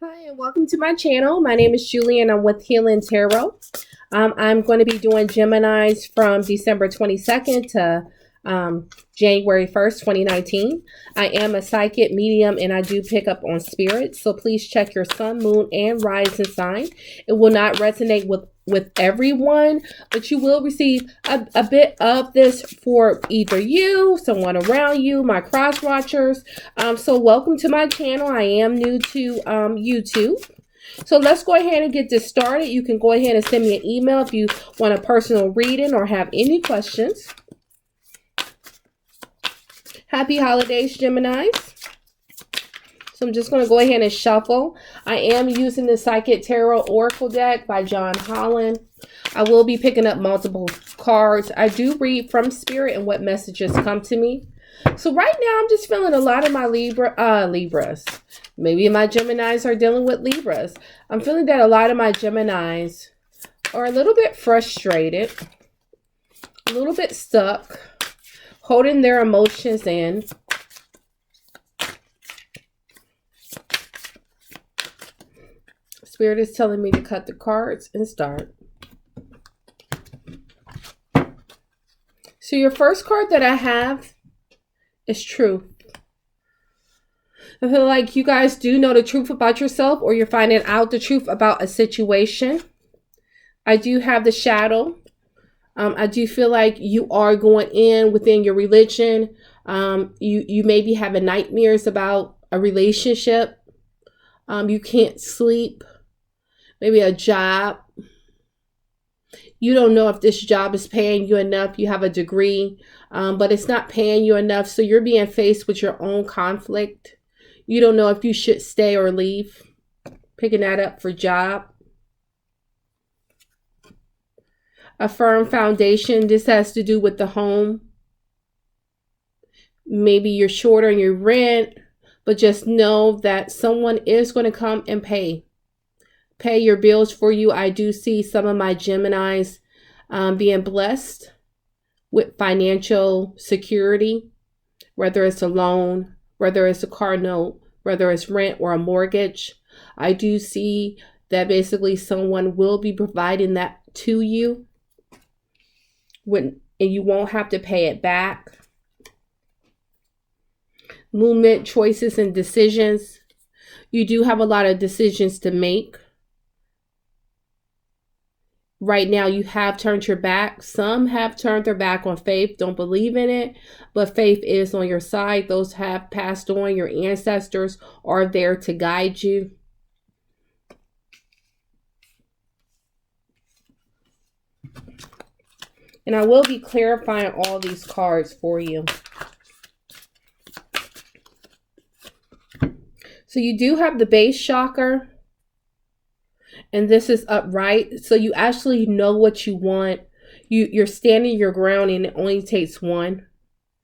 Hi, and welcome to my channel. My name is Julie, and I'm with Healing Tarot. I'm going to be doing Geminis from December 22nd to January 1st, 2019. I am a psychic medium, and I do pick up on spirits, so please check your sun, moon, and rising sign. It will not resonate with everyone, but you will receive a bit of this for either you, someone around you, my cross watchers. So welcome to my channel. I am new to YouTube. So let's go ahead and get this started. You can go ahead and send me an email if you want a personal reading or have any questions. Happy holidays, Geminis. So I'm just going to go ahead and shuffle. I am using the Psychic Tarot Oracle deck by John Holland. I will be picking up multiple cards. I do read from Spirit and what messages come to me. So right now I'm just feeling a lot of my Libras. Maybe my Geminis are dealing with Libras. I'm feeling that a lot of my Geminis are a little bit frustrated, a little bit stuck, holding their emotions in. Spirit is telling me to cut the cards and start. So your first card that I have is truth. I feel like you guys do know the truth about yourself, or you're finding out the truth about a situation. I do have the shadow. I do feel like you are going in within your religion. You may be having nightmares about a relationship. You can't sleep. Maybe a job. You don't know if this job is paying you enough. You have a degree, but it's not paying you enough. So you're being faced with your own conflict. You don't know if you should stay or leave. Picking that up for job. A firm foundation. This has to do with the home. Maybe you're short on your rent, but just know that someone is going to come and pay your bills for you. I do see some of my Geminis being blessed with financial security, whether it's a loan, whether it's a car note, whether it's rent or a mortgage. I do see that basically someone will be providing that to you and you won't have to pay it back. Movement, choices, and decisions. You do have a lot of decisions to make. Right now, you have turned your back. Some have turned their back on faith, don't believe in it, but faith is on your side. Those have passed on. Your ancestors are there to guide you. And I will be clarifying all these cards for you. So you do have the base chakra. And this is upright. So you actually know what you want. You're standing your ground, and it only takes one,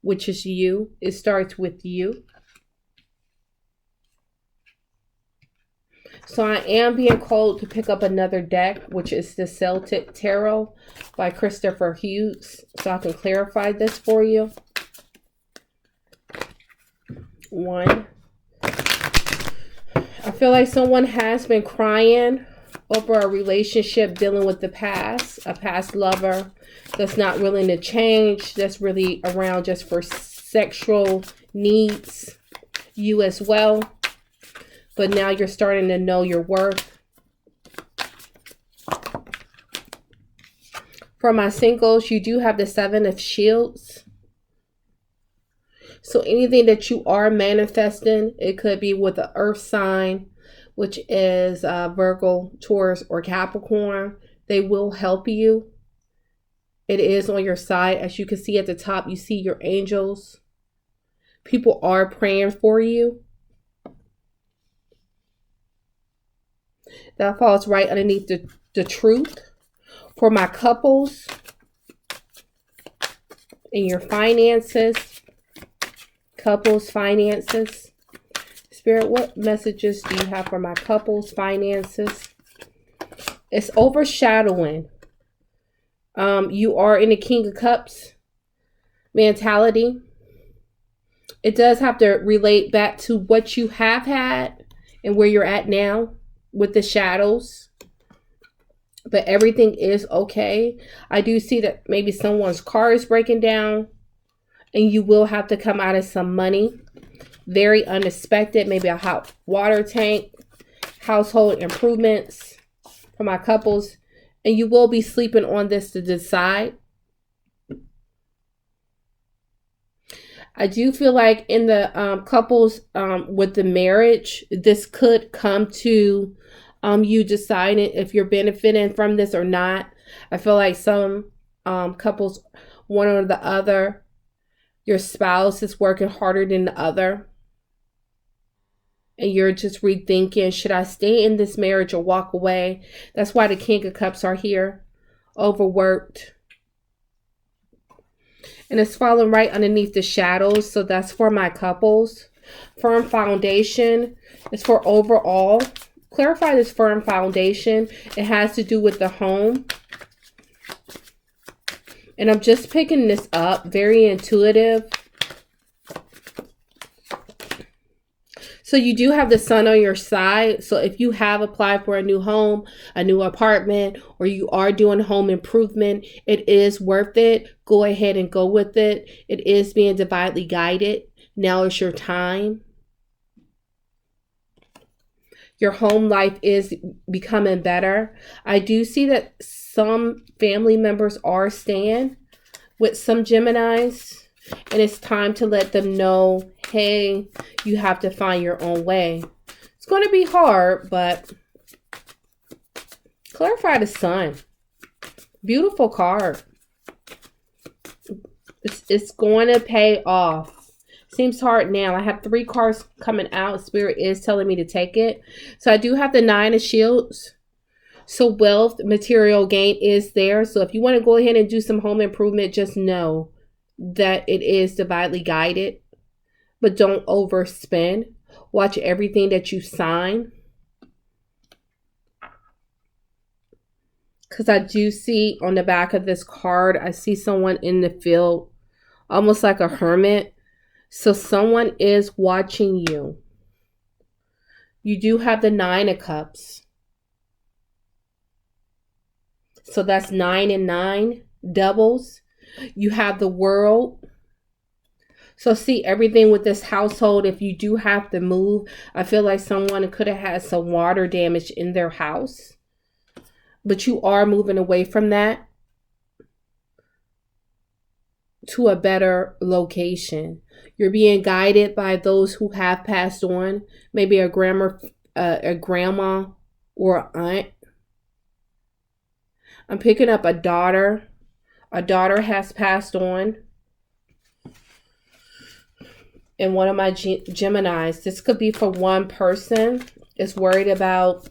which is you. It starts with you. So I am being called to pick up another deck, which is the Celtic Tarot by Christopher Hughes. So I can clarify this for you. One. I feel like someone has been crying over a relationship dealing with the past, a past lover that's not willing to change, that's really around just for sexual needs, you as well. But now you're starting to know your worth. For my singles, you do have the Seven of Shields. So anything that you are manifesting, it could be with an earth sign, which is Virgo, Taurus, or Capricorn. They will help you. It is on your side. As you can see at the top, you see your angels. People are praying for you. That falls right underneath the truth. For my couples and your finances, couples, finances. Spirit, what messages do you have for my couples, finances? It's overshadowing. You are in the King of Cups mentality. It does have to relate back to what you have had and where you're at now with the shadows, but everything is okay. I do see that maybe someone's car is breaking down and you will have to come out of some money. Very unexpected, maybe a hot water tank, household improvements for my couples. And you will be sleeping on this to decide. I do feel like in the couples with the marriage, this could come to you deciding if you're benefiting from this or not. I feel like some couples, one or the other, your spouse is working harder than the other. And you're just rethinking, should I stay in this marriage or walk away? That's why the King of Cups are here. Overworked. And it's falling right underneath the shadows. So that's for my couples. Firm foundation is for overall. Clarify this firm foundation. It has to do with the home. And I'm just picking this up. Very intuitive. So you do have the sun on your side. So if you have applied for a new home, a new apartment, or you are doing home improvement, it is worth it. Go ahead and go with it. It is being divinely guided. Now is your time. Your home life is becoming better. I do see that some family members are staying with some Geminis. And it's time to let them know, hey, you have to find your own way. It's going to be hard, but clarify the sun. Beautiful card. It's going to pay off. Seems hard now. I have 3 cards coming out. Spirit is telling me to take it. So I do have the 9 of Shields. So wealth, material gain is there. So if you want to go ahead and do some home improvement, just know that it is divinely guided, but don't overspend. Watch everything that you sign, because I do see on the back of this card, I see someone in the field, almost like a hermit. So someone is watching you. You do have the 9 of Cups. So that's 9 and 9 doubles. You have the World. So see everything with this household. If you do have to move, I feel like someone could have had some water damage in their house. But you are moving away from that to a better location. You're being guided by those who have passed on. Maybe a grandma or an aunt. I'm picking up a daughter. A daughter has passed on. And one of my Geminis, this could be for one person, is worried about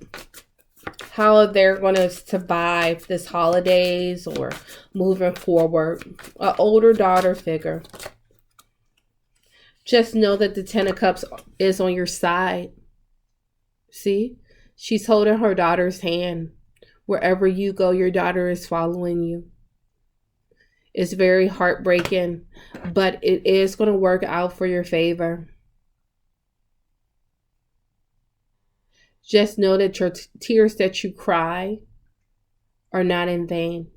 how they're going to survive this holidays or moving forward. An older daughter figure. Just know that the 10 of Cups is on your side. See? She's holding her daughter's hand. Wherever you go, your daughter is following you. It's very heartbreaking, but it is going to work out for your favor. Just know that your tears that you cry are not in vain.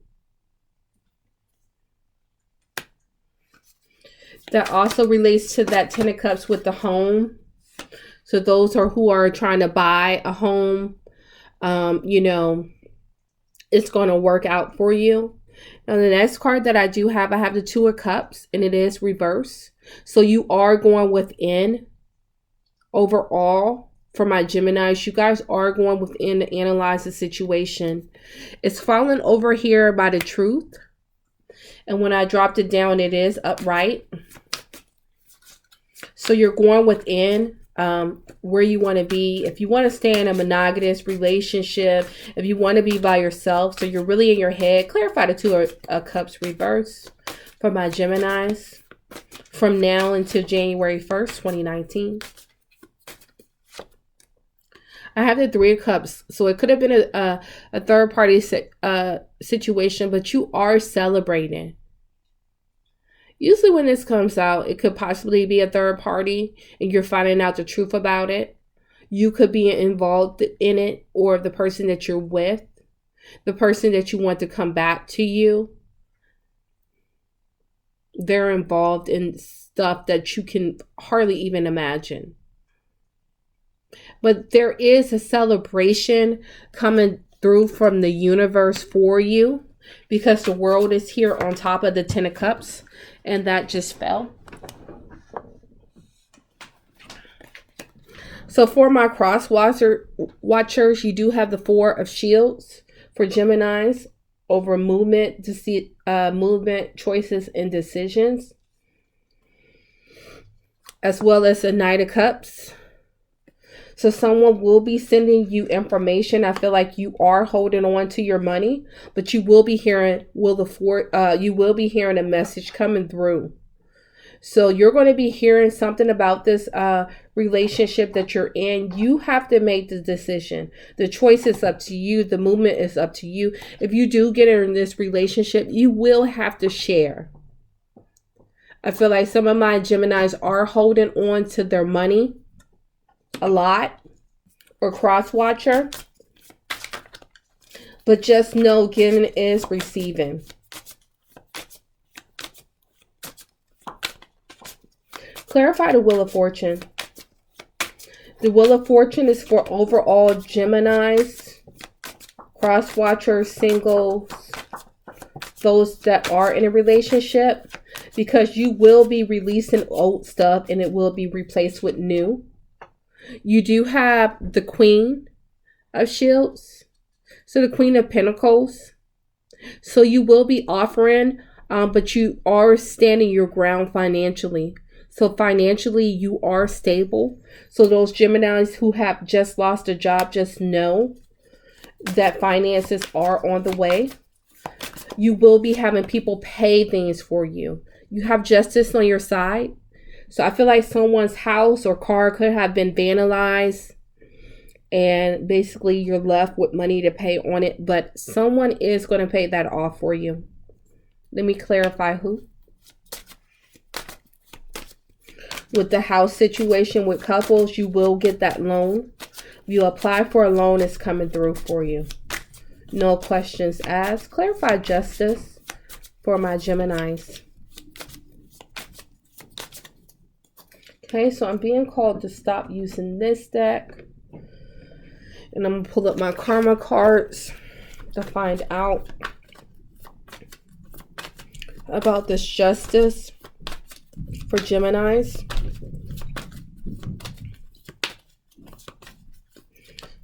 That also relates to that 10 of Cups with the home. So those who are trying to buy a home, it's going to work out for you. Now, the next card that I do have, I have the 2 of Cups, and it is reverse. So you are going within overall for my Geminis. You guys are going within to analyze the situation. It's falling over here by the Truth. And when I dropped it down, it is upright. So you're going within where you want to be. If you want to stay in a monogamous relationship, if you want to be by yourself, so you're really in your head, clarify the 2 of Cups reverse for my Geminis from now until January 1st, 2019. I have the 3 of Cups, so it could have been a third party situation, but you are celebrating. Usually when this comes out, it could possibly be a third party and you're finding out the truth about it. you could be involved in it, or the person that you're with, the person that you want to come back to you, they're involved in stuff that you can hardly even imagine. But there is a celebration coming through from the universe for you, because the world is here on top of the Ten of Cups, and that just fell. So for my cross watchers, you do have the Four of Shields for Geminis over movement, movement, choices, and decisions, as well as the Knight of Cups. So someone will be sending you information. I feel like you are holding on to your money, but you will be hearing you will be hearing a message coming through. So you're going to be hearing something about this relationship that you're in. You have to make the decision. The choice is up to you. The movement is up to you. If you do get in this relationship, you will have to share. I feel like some of my Geminis are holding on to their money a lot, or cross watcher, but just know giving is receiving. Clarify the Wheel of Fortune. The Wheel of Fortune is for overall Geminis, cross watchers, singles, those that are in a relationship, because you will be releasing old stuff and it will be replaced with new. You do have the Queen of Shields, so the Queen of Pentacles. So you will be offering, but you are standing your ground financially. So financially, you are stable. So those Geminis who have just lost a job, just know that finances are on the way. You will be having people pay things for you. You have justice on your side. So I feel like someone's house or car could have been vandalized, and basically you're left with money to pay on it, but someone is going to pay that off for you. Let me clarify who. With the house situation with couples, you will get that loan. You apply for a loan, it's coming through for you. No questions asked. Clarify justice for my Geminis. Okay, so I'm being called to stop using this deck. And I'm going to pull up my karma cards to find out about this justice for Geminis.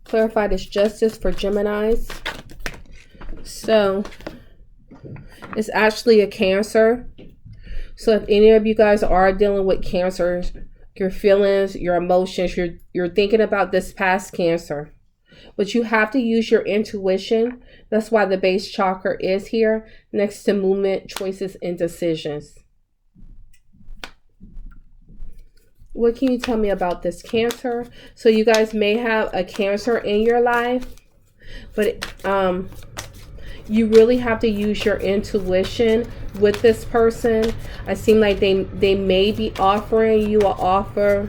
Clarify this justice for Geminis. So, it's actually a Cancer. So if any of you guys are dealing with Cancers, your feelings, your emotions, you're thinking about this past Cancer, but you have to use your intuition. That's why the base chakra is here next to movement, choices, and decisions. What can you tell me about this Cancer? So you guys may have a Cancer in your life, but you really have to use your intuition with this person. I seem like they may be offering you an offer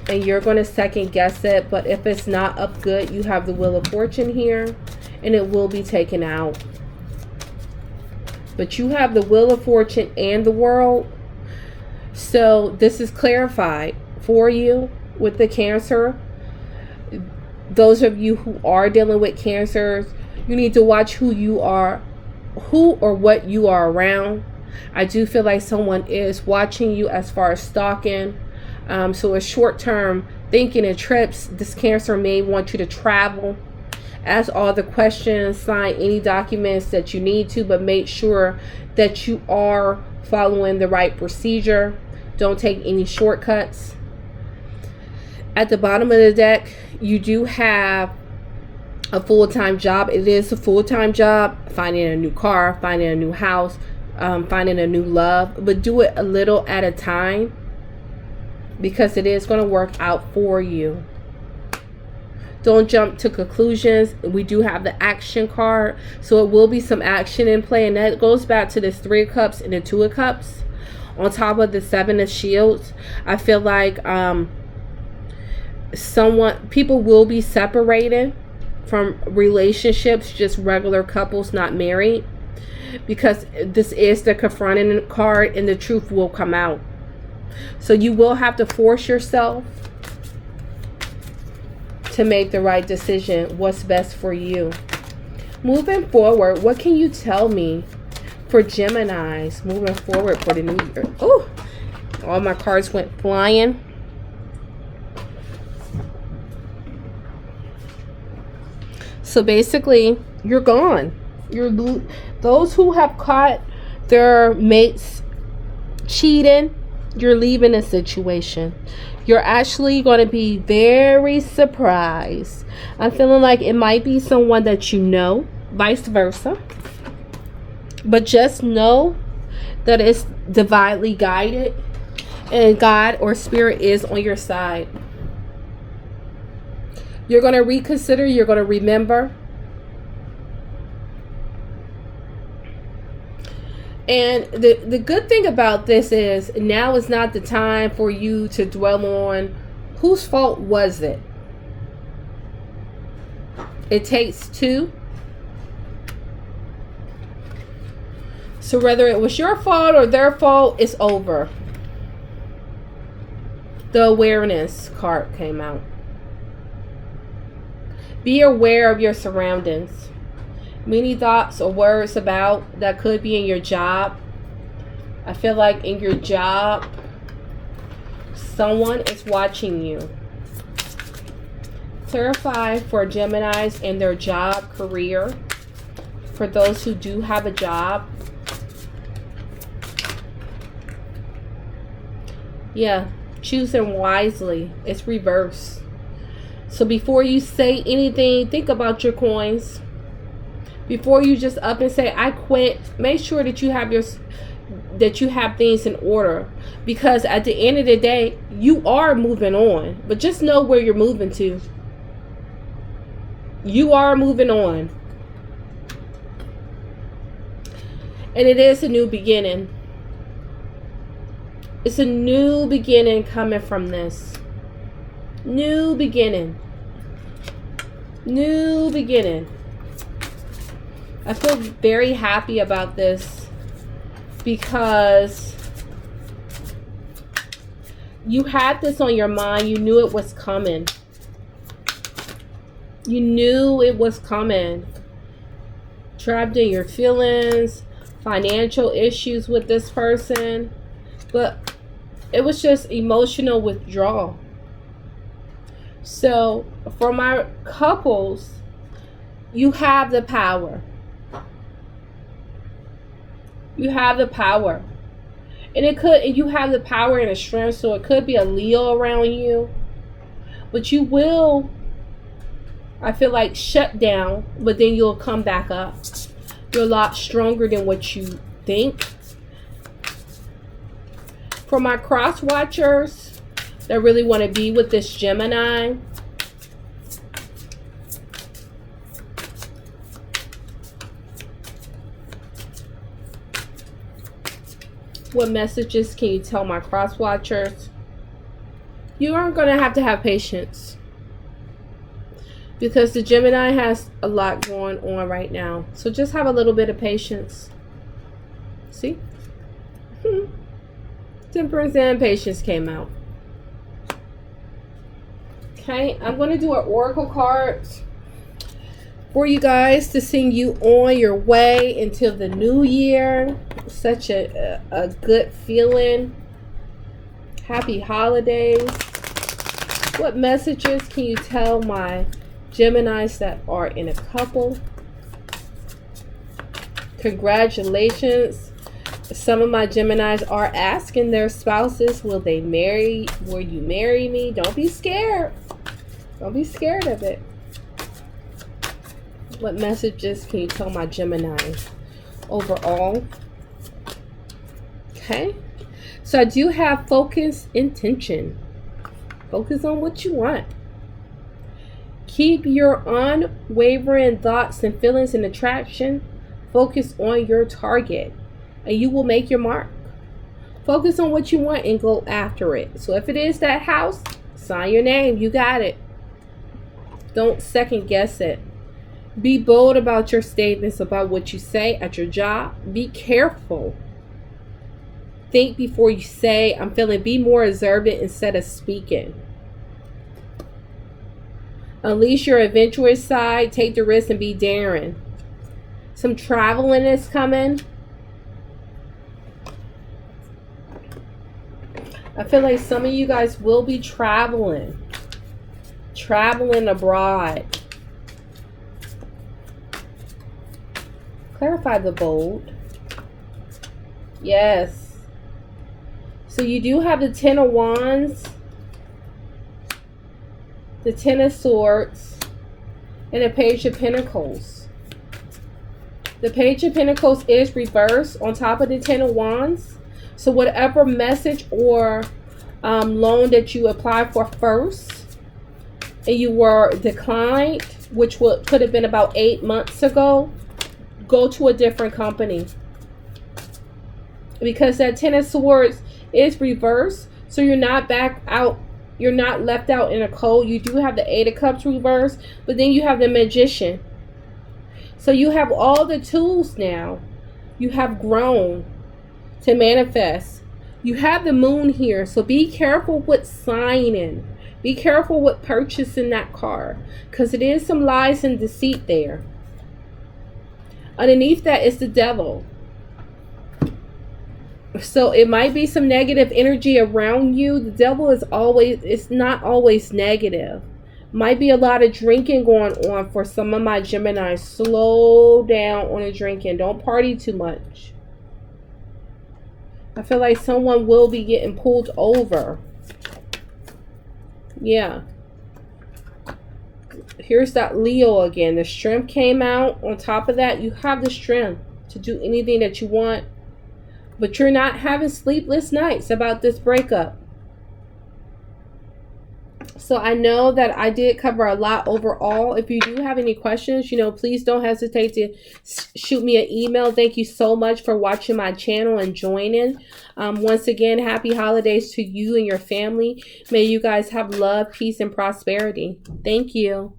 and you're going to second guess it, but if it's not up good, you have the Wheel of Fortune here and it will be taken out. But you have the Wheel of Fortune and the World. So this is clarified for you with the Cancer. Those of you who are dealing with Cancers, you need to watch who or what you are around. I do feel like someone is watching you as far as stalking. So a short-term thinking and trips, this Cancer may want you to travel. Ask all the questions, sign any documents that you need to, but make sure that you are following the right procedure. Don't take any shortcuts. At the bottom of the deck, you do have a full-time job. It is a full-time job, finding a new car, finding a new house, finding a new love, but do it a little at a time because it is going to work out for you. Don't jump to conclusions. We do have the action card, so it will be some action in play, and that goes back to this Three of Cups and the Two of Cups on top of the Seven of Shields. I feel like People will be separated from relationships, just regular couples, not married, because this is the confronting card and the truth will come out. So you will have to force yourself to make the right decision, what's best for you. Moving forward, what can you tell me for Geminis moving forward for the new year? Oh, all my cards went flying. So basically, you're gone. Those who have caught their mates cheating, you're leaving a situation. You're actually going to be very surprised. I'm feeling like it might be someone that you know, vice versa. But just know that it's divinely guided and God or Spirit is on your side. You're going to reconsider. You're going to remember. And the good thing about this is now is not the time for you to dwell on whose fault was it. It takes two. So whether it was your fault or their fault, it's over. The awareness card came out. Be aware of your surroundings. Many thoughts or words about that could be in your job. I feel like in your job, someone is watching you. Clarify for Geminis in their job, career. For those who do have a job. Yeah, choosing wisely. It's reverse. So before you say anything, think about your coins. Before you just up and say, I quit, make sure that you have things in order. Because at the end of the day, you are moving on. But just know where you're moving to. You are moving on. And it is a new beginning. It's a new beginning coming from this. New beginning. New beginning. I feel very happy about this because you had this on your mind. You knew it was coming. You knew it was coming. Trapped in your feelings, financial issues with this person, but it was just emotional withdrawal. So for my couples, you have the power. You have the power. And you have the power and the strength, so it could be a Leo around you. But you will, I feel like, shut down, but then you'll come back up. You're a lot stronger than what you think. For my cross watchers that really want to be with this Gemini, what messages can you tell my cross watchers? You aren't going to have patience, because the Gemini has a lot going on right now. So just have a little bit of patience. See? Temperance and patience came out. Okay, I'm going to do an oracle card for you guys to send you on your way until the new year. Such a good feeling. Happy holidays. What messages can you tell my Geminis that are in a couple? Congratulations. Some of my Geminis are asking their spouses, will you marry me? Don't be scared. Don't be scared of it. What messages can you tell my Geminis overall? Okay. So I do have focus, intention. Focus on what you want. Keep your unwavering thoughts and feelings and attraction. Focus on your target, and you will make your mark. Focus on what you want and go after it. So if it is that house, Sign your name. You got it. Don't second guess it. Be bold about your statements, about what you say at your job. Be careful. Think before you say, I'm feeling. Be more observant instead of speaking. Unleash your adventurous side. Take the risk and be daring. Some traveling is coming. I feel like some of you guys will be traveling. Traveling abroad. Clarify the bold. Yes. So you do have the Ten of Wands, the Ten of Swords, and the Page of Pentacles. The Page of Pentacles is reversed on top of the Ten of Wands. So whatever message or loan that you applied for first and you were declined, which could have been about 8 months ago, go to a different company. Because that Ten of Swords is reversed. So you're not back out. You're not left out in a cold. You do have the Eight of Cups reversed. But then you have the Magician. So you have all the tools now. You have grown to manifest. You have the Moon here. So be careful with signing. Be careful with purchasing that car. Because it is some lies and deceit there. Underneath that is the Devil. So it might be some negative energy around you. The Devil is always, it's not always negative. Might be a lot of drinking going on for some of my Geminis. Slow down on the drinking. Don't party too much. I feel like someone will be getting pulled over. Yeah. Here's that Leo again. The strength came out. On top of that, you have the strength to do anything that you want. But you're not having sleepless nights about this breakup. So I know that I did cover a lot overall. If you do have any questions, please don't hesitate to shoot me an email. Thank you so much for watching my channel and joining. Once again, happy holidays to you and your family. May you guys have love, peace, and prosperity. Thank you.